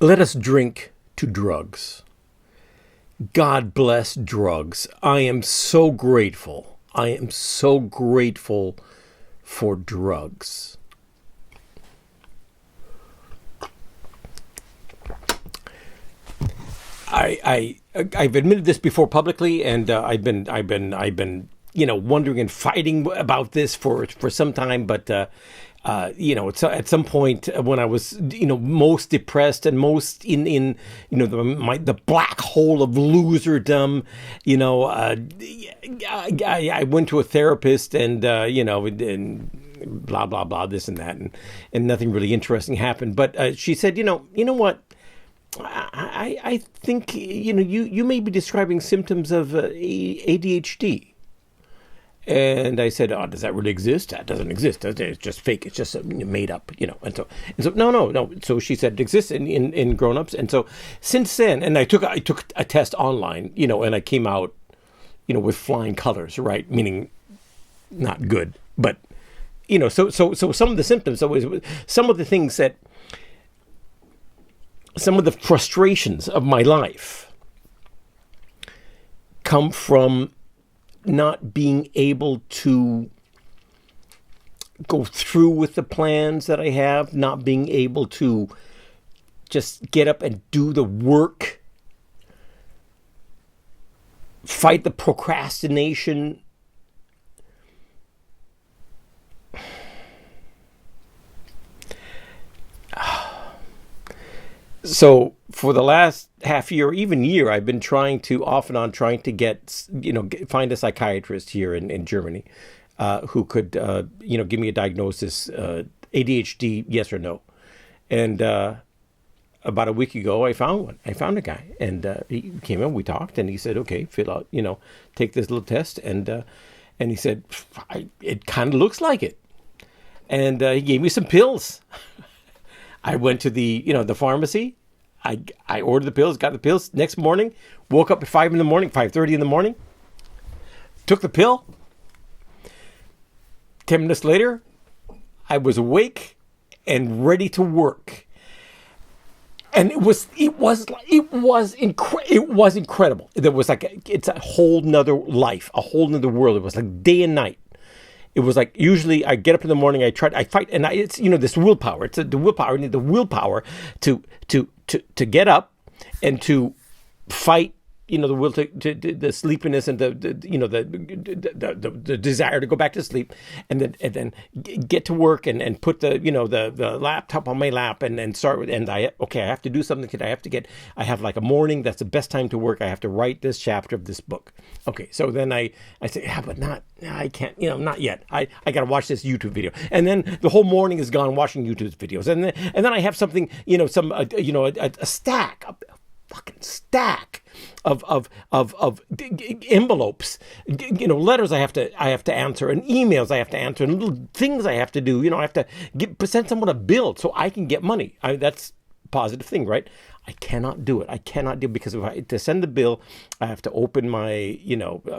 Let us drink to drugs. God bless drugs. I am so grateful. I am so grateful for drugs. I've admitted this before publicly, and I've been wondering and fighting about this for some time, but at some point when I was most depressed and most in the black hole of loserdom, I went to a therapist and blah blah blah, this and that, and nothing really interesting happened. But she said, you know what? I think you may be describing symptoms of ADHD. And I said, "Oh, does that really exist? That doesn't exist. It's just fake. It's just made up, And so no. So she said it exists in grown-ups. And so since then, and I took a test online, and I came out, with flying colors, right? Meaning not good, but so some of the symptoms, some of the things that, some of the frustrations of my life come from not being able to go through with the plans that I have, not being able to just get up and do the work, fight the procrastination. So for the last half year, even year, I've been trying to get, find a psychiatrist here in Germany who could, give me a diagnosis, ADHD, yes or no. And about a week ago, I found one. I found a guy, and he came in, we talked, and he said, okay, fill out, take this little test. And he said, it kind of looks like it. And he gave me some pills. I went to the pharmacy. I ordered the pills, got the pills. Next morning, woke up at 5:30 in the morning, took the pill. 10 minutes later, I was awake and ready to work. And it was incredible. There was it's a whole nother life, a whole nother world. It was like day and night. It was like, usually I get up in the morning, I fight, and it's, this willpower. It's the willpower. I need the willpower to get up and to fight, the will to the sleepiness and the desire to go back to sleep, and then get to work and put the laptop on my lap and start with, and I have to do something. I have like a morning that's the best time to work. I have to write this chapter of this book. Okay, so then I say, but I can't, not yet. I got to watch this YouTube video, and then the whole morning is gone watching YouTube videos, and then I have something, a stack. Fucking stack of envelopes, letters I have to answer, and emails I have to answer, and little things I have to do. I have to send someone a bill so I can get money. That's a positive thing, right? I cannot do it. Because to send the bill, I have to open my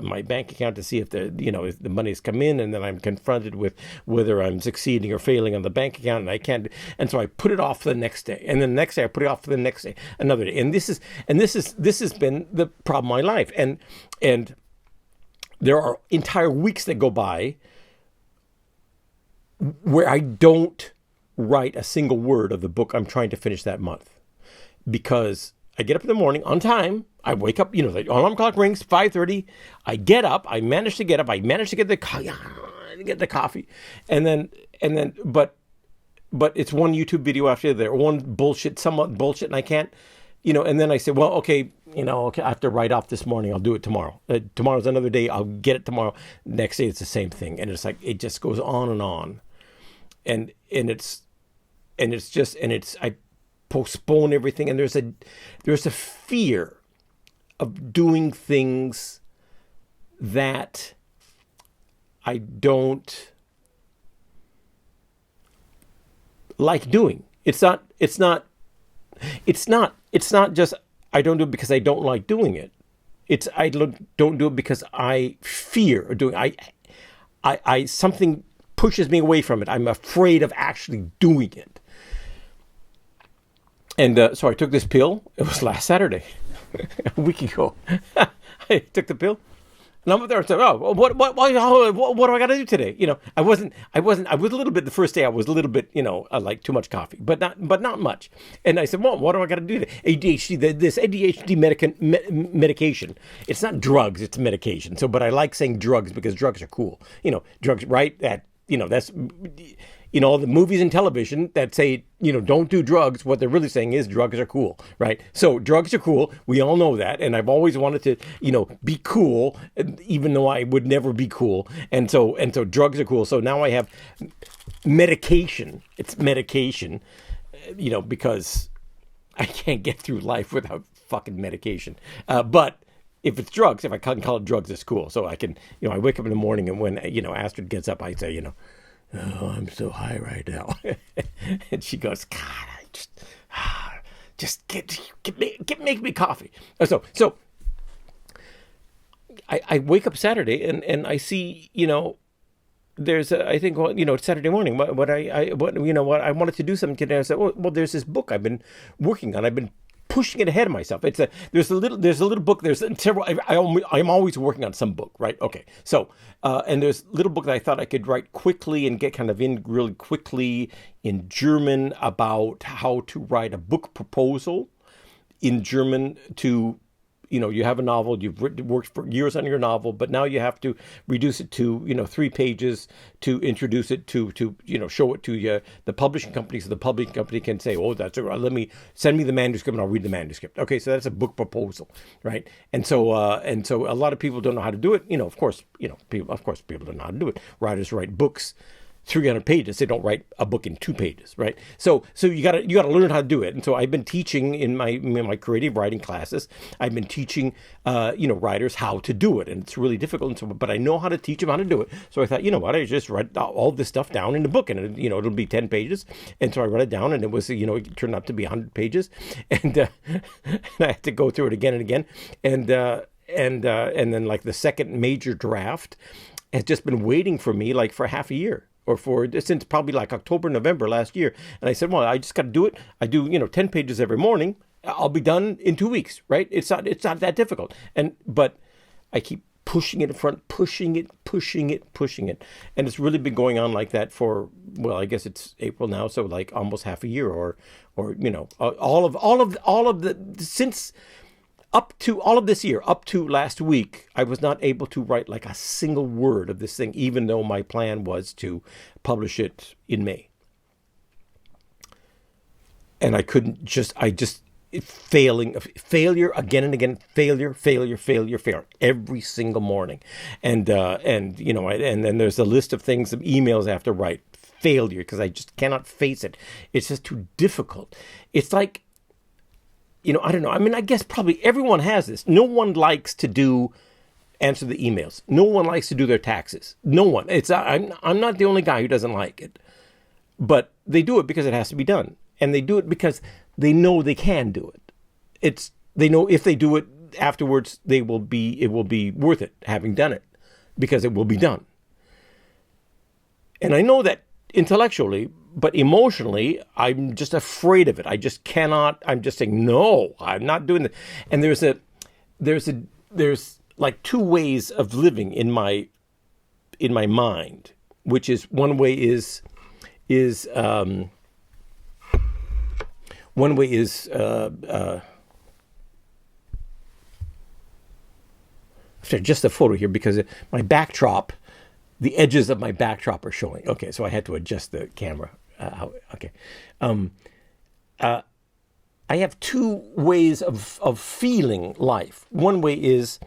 my bank account to see if if the money's come in, and then I'm confronted with whether I'm succeeding or failing on the bank account, and I can't. And so I put it off for the next day, and then the next day I put it off for the next day, another day, and this has been the problem of my life, and there are entire weeks that go by where I don't write a single word of the book I'm trying to finish that month. Because I get up in the morning on time. I wake up, the alarm clock rings, 5:30. I get up. I manage to get up. I manage to get the coffee, and then, but it's one YouTube video after the other, one somewhat bullshit, and I can't, and then I say, well, okay, I have to write off this morning. I'll do it tomorrow. Tomorrow's another day. I'll get it tomorrow. Next day, it's the same thing, and it's like it just goes on and on, and I postpone everything, and there's a fear of doing things that I don't like doing. It's not just I don't do it because I don't like doing it. It's I don't do it because I fear doing. I something pushes me away from it. I'm afraid of actually doing it. And so I took this pill. It was last Saturday, a week ago. I took the pill. And I'm up there and said, "Oh, what do I got to do today?" I was a little bit, the first day I was a little bit, like too much coffee, but not much. And I said, well, what do I got to do today? ADHD, this ADHD medication. It's not drugs, it's medication. So, but I like saying drugs because drugs are cool. Drugs, right? That's, all the movies and television that say, don't do drugs. What they're really saying is drugs are cool, right? So drugs are cool. We all know that. And I've always wanted to, be cool, even though I would never be cool. And so drugs are cool. So now I have medication. It's medication, because I can't get through life without fucking medication. But if it's drugs, if I can call it drugs, it's cool. So I can, I wake up in the morning and when, Astrid gets up, I say, "Oh, I'm so high right now." And she goes, "God, I just make me coffee." So I wake up Saturday and I see, there's I think, well, it's Saturday morning. What I wanted to do something today. I said, well, there's this book I've been working on. I've been pushing it ahead of myself. There's a little book. There's several. I'm always working on some book, right? Okay. So and there's a little book that I thought I could write quickly and get kind of in really quickly in German about how to write a book proposal in German to. You have a novel, you've worked for years on your novel, but now you have to reduce it to, 3 pages to introduce it to show it to the publishing company, so the publishing company can say, "Oh, that's all right. Send me the manuscript and I'll read the manuscript." Okay, so that's a book proposal, right? And so a lot of people don't know how to do it. Of course, people don't know how to do it. Writers write books 300 pages. They don't write a book in 2 pages, right? So you gotta learn how to do it. And so I've been teaching in my creative writing classes. I've been teaching writers how to do it, and it's really difficult. And so, but I know how to teach them how to do it. So I thought, I just write all this stuff down in the book, and it'll be 10 pages. And so I wrote it down, and it was it turned out to be 100 pages, and I had to go through it again and again, and then like the second major draft has just been waiting for me like for half a year. Or since probably like October, November last year. And I said, well, I just got to do it. I do, 10 pages every morning. I'll be done in 2 weeks, right? It's not that difficult. But I keep pushing it in front, pushing it. And it's really been going on like that for, well, I guess it's April now. So like almost half a year or all of the, since up to all of this year, up to last week, I was not able to write like a single word of this thing, even though my plan was to publish it in May. And I just failure again and again, failure, every single morning. And then there's a list of things, of emails I have to write, failure, because I just cannot face it. It's just too difficult. It's like, I don't know. I mean, I guess probably everyone has this. No one likes to answer the emails. No one likes to do their taxes. No one. I'm not the only guy who doesn't like it. But they do it because it has to be done. And they do it because they know they can do it. They know if they do it afterwards, it will be worth it having done it, because it will be done. And I know that intellectually, but emotionally, I'm just afraid of it. I just cannot. I'm just saying, no, I'm not doing that. And there's like 2 ways of living in my mind, which is one way is just a photo here because my backdrop. The edges of my backdrop are showing. Okay, so I had to adjust the camera. Okay. I have 2 ways of feeling life. One way is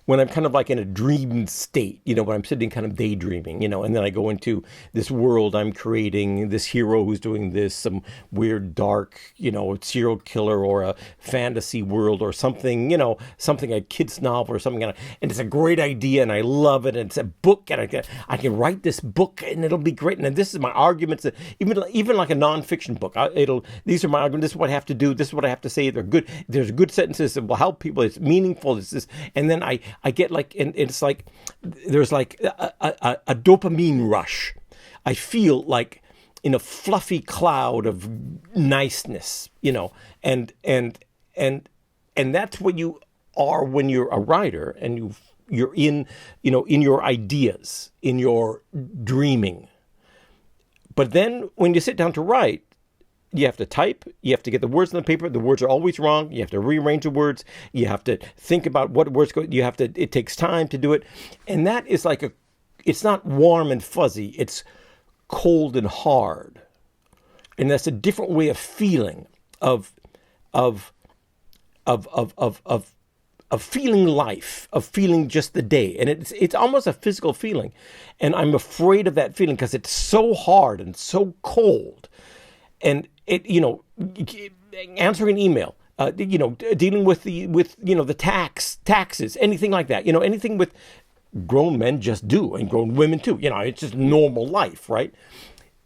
when I'm kind of like in a dream state, when I'm sitting kind of daydreaming, and then I go into this world I'm creating, this hero who's doing this, some weird, dark, serial killer or a fantasy world or something, something a kid's novel or something. And it's a great idea and I love it. And it's a book and I can write this book and it'll be great. And this is my arguments, that even like a nonfiction book, these are my arguments. This is what I have to do. This is what I have to say. They're good. There's good sentences that will help people. It's meaningful. It's this. And then I get like, and it's like, there's like a dopamine rush. I feel like in a fluffy cloud of niceness, and that's what you are when you're a writer, and you're in your ideas, in your dreaming. But then when you sit down to write, you have to type, you have to get the words on the paper. The words are always wrong. You have to rearrange the words. You have to think about what words go. It takes time to do it. And that is it's not warm and fuzzy. It's cold and hard. And that's a different way of feeling, of feeling life, of feeling just the day. And it's almost a physical feeling. And I'm afraid of that feeling because it's so hard and so cold. And answering an email, dealing with the taxes, anything like that, anything with grown men just do, and grown women too. It's just normal life, right?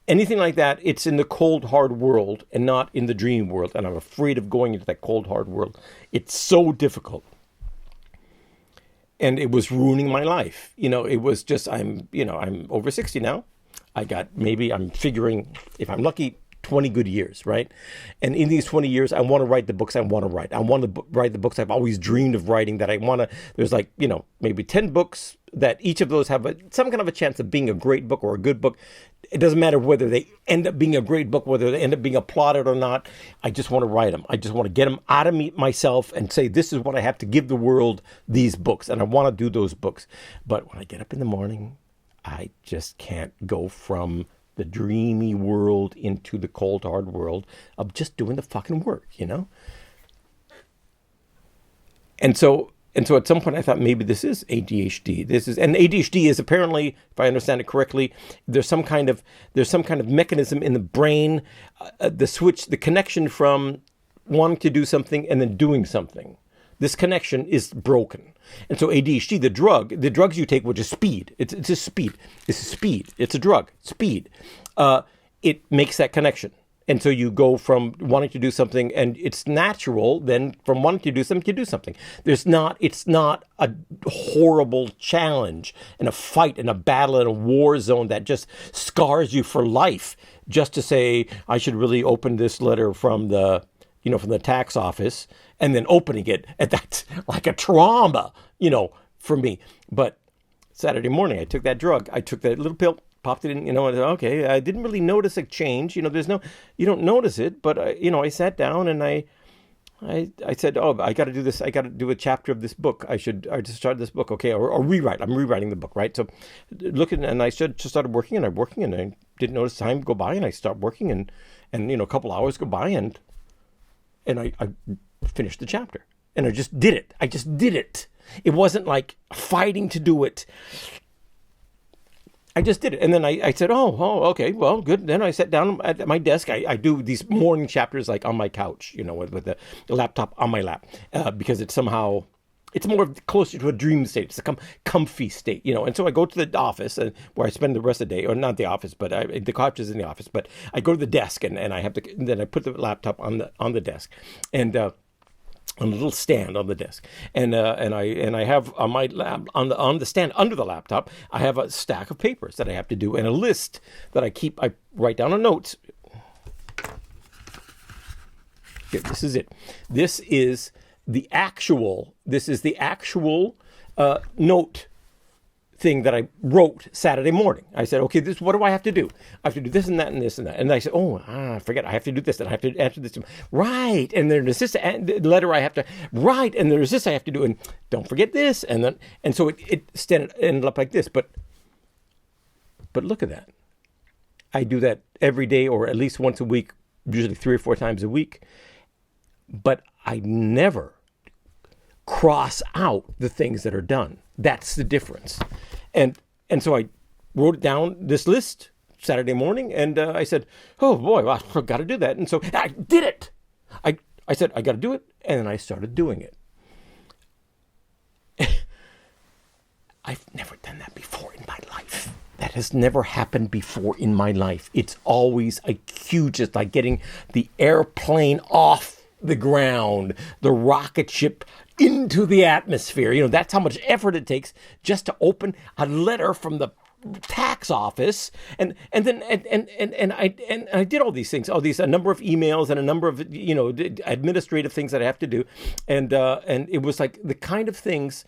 Anything like that, it's in the cold, hard world and not in the dream world. And I'm afraid of going into that cold, hard world. It's so difficult. And it was ruining my life. It was just, I'm over 60 now. I'm figuring, if I'm lucky, 20 good years, right? And in these 20 years, I want to write the books I want to write. I want to write the books I've always dreamed of writing, that I want to, there's maybe 10 books that each of those have some kind of a chance of being a great book or a good book. It doesn't matter whether they end up being a great book, whether they end up being applauded or not. I just want to write them. I just want to get them out of myself and say, this is what I have to give the world, these books. And I want to do those books. But when I get up in the morning, I just can't go from the dreamy world into the cold, hard world of just doing the fucking work, And so at some point I thought maybe this is ADHD. And ADHD is apparently, if I understand it correctly, there's some kind of mechanism in the brain, the connection from wanting to do something and then doing something. This connection is broken. And so ADHD, the drugs you take, which is speed. It's a speed. It's a drug, speed. It makes that connection. And so you go from wanting to do something, and it's natural then from wanting to do something to do something. It's not a horrible challenge and a fight and a battle in a war zone that just scars you for life just to say, I should really open this letter from the tax office, and then opening it. And that's like a trauma, for me. But Saturday morning, I took that drug. I took that little pill, popped it in, and okay, I didn't really notice a change. You don't notice it, but I sat down and I said, oh, I got to do this. I got to do a chapter of this book. I just started this book. Okay. Or rewrite. I'm rewriting the book. Right. So and I just started working, and I didn't notice time go by, and I start working, and a couple hours go by, and I finished the chapter, and I just did it. It wasn't like fighting to do it. I just did it. And then I said, oh, okay, well, good. Then I sat down at my desk. I do these morning chapters like on my couch, with the laptop on my lap, because it's more closer to a dream state. It's a comfy state, And so I go to the office, where I spend the rest of the day, or not the office, but the couch is in the office. But I go to the desk, and I have to. Then I put the laptop on the desk, and on a little stand on the desk, and I have on my lap on the stand under the laptop, I have a stack of papers that I have to do, and a list that I keep. I write down a note. Here, this is it. This is the actual note thing that I wrote Saturday morning. I said, okay, what do I have to do? I have to do this and that and this and that. And I said, I forget, I have to do this, and I have to answer this. Right. And there's this letter I have to write, and there's this I have to do, and don't forget this. And so it ended up like this. But look at that. I do that every day, or at least once a week, usually 3 or 4 times a week. But I never cross out the things that are done. That's the difference. And so I wrote down this list Saturday morning, and I said, oh boy, well, I've got to do that. And so I did it. I said, I got to do it. And then I started doing it. I've never done that before in my life. That has never happened before in my life. It's always a huge, it's like getting the airplane off the ground, the rocket ship into the atmosphere. That's how much effort it takes just to open a letter from the tax office, and I did all these things, a number of emails and a number of administrative things that I have to do, and it was like the kind of things,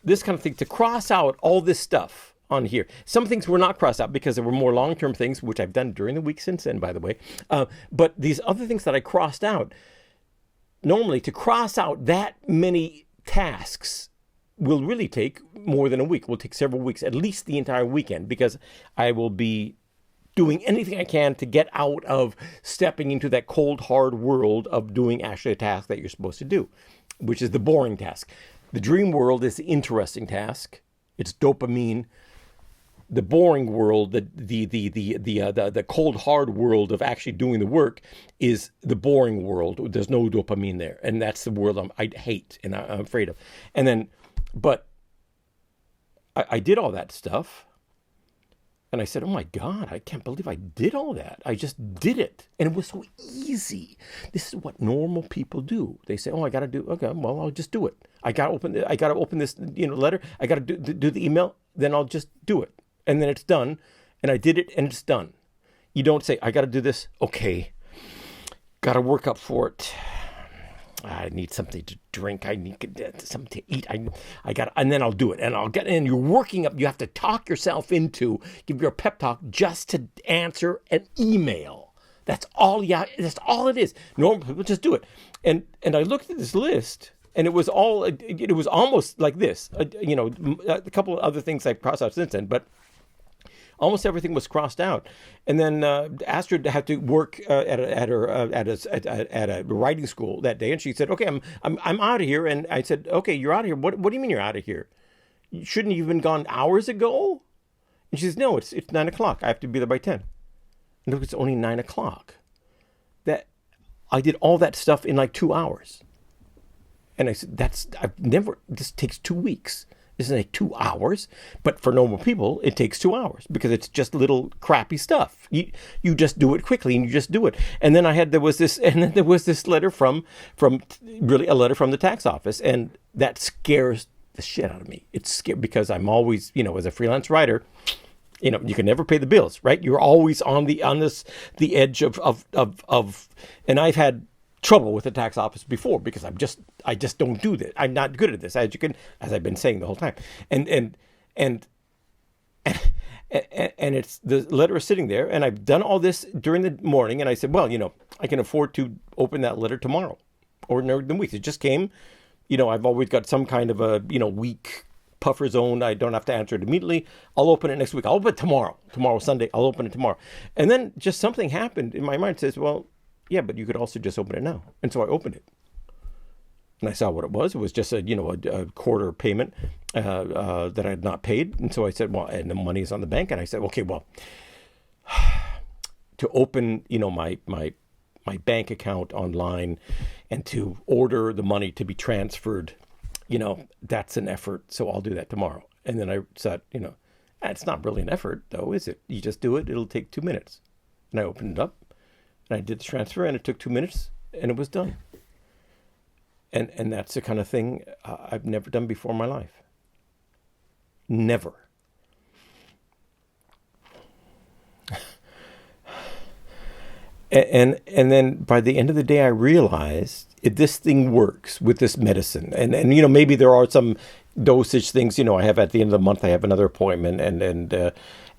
this kind of thing, to cross out all this stuff on here. Some things were not crossed out because there were more long-term things, which I've done during the week since then, by the way. But these other things that I crossed out, normally to cross out that many tasks will really take more than a week. Will take several weeks, at least the entire weekend, because I will be doing anything I can to get out of stepping into that cold, hard world of doing actually a task that you're supposed to do, which is the boring task. The dream world is the interesting task. It's dopamine. The boring world, the cold, hard world of actually doing the work is the boring world. There's no dopamine there, and that's the world I hate and I'm afraid of. And then, but I did all that stuff, and I said, "Oh my God, I can't believe I did all that. I just did it, and it was so easy." This is what normal people do. They say, "Oh, I got to do. Okay, well, I'll just do it. I got to open this, letter. I got to do the email. Then I'll just do it." And then it's done, and I did it, and it's done. You don't say, "I got to do this." Okay, got to work up for it. I need something to drink. I need something to eat. I got, and then I'll do it, and and you're working up. You have to talk yourself into, give your pep talk just to answer an email. That's all. Yeah, that's all it is. Normal people just do it. And I looked at this list. And it was almost like this, a couple of other things I've crossed out since then, but almost everything was crossed out. And then Astrid had to work at a writing school that day, and she said, "Okay, I'm out of here." And I said, "Okay, you're out of here. What do you mean you're out of here? Shouldn't you have been gone hours ago?" And she says, "No, it's 9:00. I have to be there by 10." And look, it's only 9:00. That I did all that stuff in like 2 hours. And I said, this takes 2 weeks. This is like 2 hours. But for normal people, it takes 2 hours because it's just little crappy stuff. You just do it quickly and you just do it. And then there was this letter from really a letter from the tax office. And that scares the shit out of me. It's scary because I'm always, as a freelance writer, you can never pay the bills, right? You're always on the edge of, and I've had trouble with the tax office before because I just don't do this. I'm not good at this, as I've been saying the whole time. And it's, the letter is sitting there, and I've done all this during the morning, and I said, well, I can afford to open that letter tomorrow or in the week. It just came. I've always got some kind of a week puffer zone. I don't have to answer it immediately. I'll open it next week. I'll open it tomorrow. Tomorrow, Sunday. I'll open it tomorrow. And then just something happened in my mind. Says, well, yeah, but you could also just open it now. And so I opened it. And I saw what it was. It was just a quarter payment that I had not paid. And so I said, well, and the money is on the bank. And I said, okay, well, to open, my bank account online and to order the money to be transferred, that's an effort. So I'll do that tomorrow. And then I said, it's not really an effort, though, is it? You just do it. It'll take 2 minutes. And I opened it up. And I did the transfer, and it took 2 minutes, and it was done. And that's the kind of thing I've never done before in my life. Never. And then by the end of the day, I realized this thing works with this medicine. And maybe there are some dosage things. I have at the end of the month, I have another appointment, and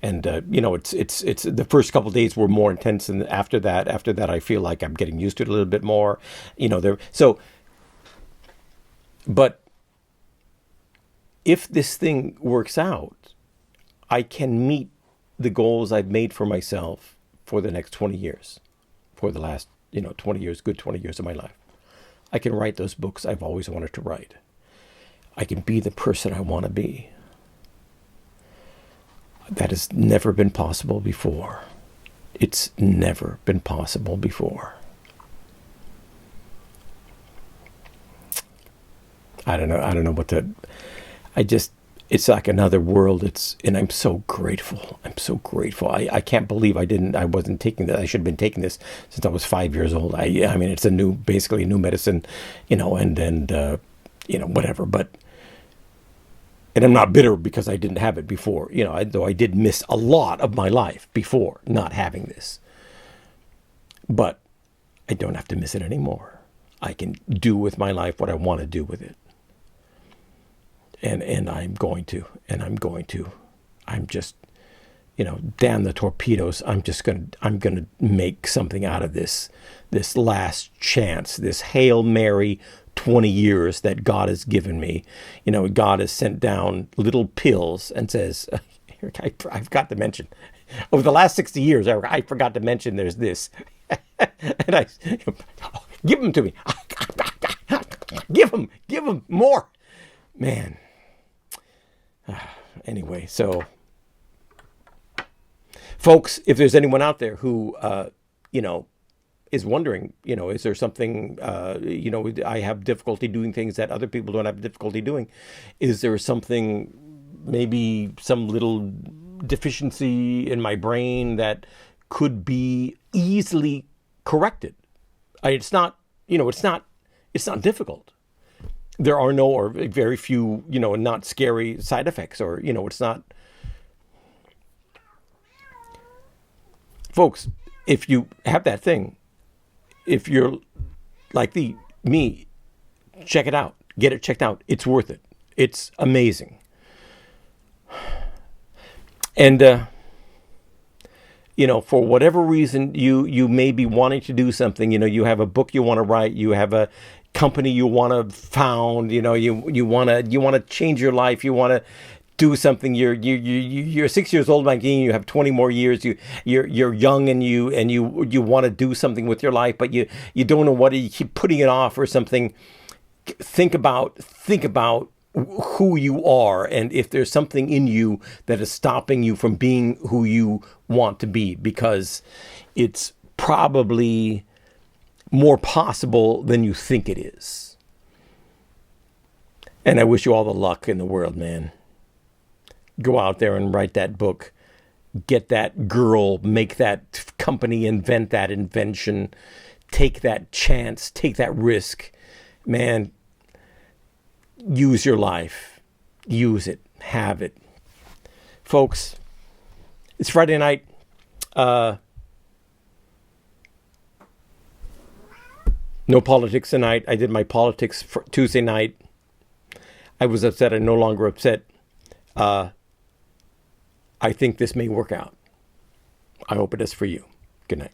it's the first couple of days were more intense, and after that I feel like I'm getting used to it a little bit more, but if this thing works out, I can meet the goals I've made for myself for the next 20 years, for the last 20 years, good 20 years of my life. I can write those books I've always wanted to write. I can be the person I want to be. That has never been possible before. It's never been possible before. I don't know what it's like another world. And I'm so grateful. I can't believe I wasn't taking that. I should have been taking this since I was 5 years old. I mean, it's basically a new medicine, and whatever, but And I'm not bitter because I didn't have it before, though I did miss a lot of my life before not having this. But I don't have to miss it anymore. I can do with my life what I want to do with it. And I'm going to. I'm just, damn the torpedoes. I'm going to make something out of this last chance, this Hail Mary 20 years that God has given me. God has sent down little pills and says, I forgot to mention, over the last 60 years, I forgot to mention there's this. And I, give them to me. Give them more. Man. Anyway, so folks, if there's anyone out there who, is wondering, is there something, I have difficulty doing things that other people don't have difficulty doing. Is there something, maybe some little deficiency in my brain that could be easily corrected? It's not difficult. There are no or very few, not scary side effects, or, it's not. Folks, if you have that thing, if you're like me, check it out. Get it checked out. It's worth it. It's amazing. And, for whatever reason, you may be wanting to do something, you have a book you want to write, you have a company you want to found, you want to change your life, you want to do something. You're 6 years old, Maggie, you have 20 more years. You're young and you want to do something with your life, but you don't know what, you keep putting it off or something. Think about who you are, and if there's something in you that is stopping you from being who you want to be, because it's probably more possible than you think it is. And I wish you all the luck in the world, man. Go out there and write that book. Get that girl, make that company, invent that invention. Take that chance, take that risk. Man, use your life. Use it. Have it. Folks, it's Friday night. No politics tonight. I did my politics for Tuesday night. I was upset. I'm no longer upset. I think this may work out. I hope it is for you. Good night.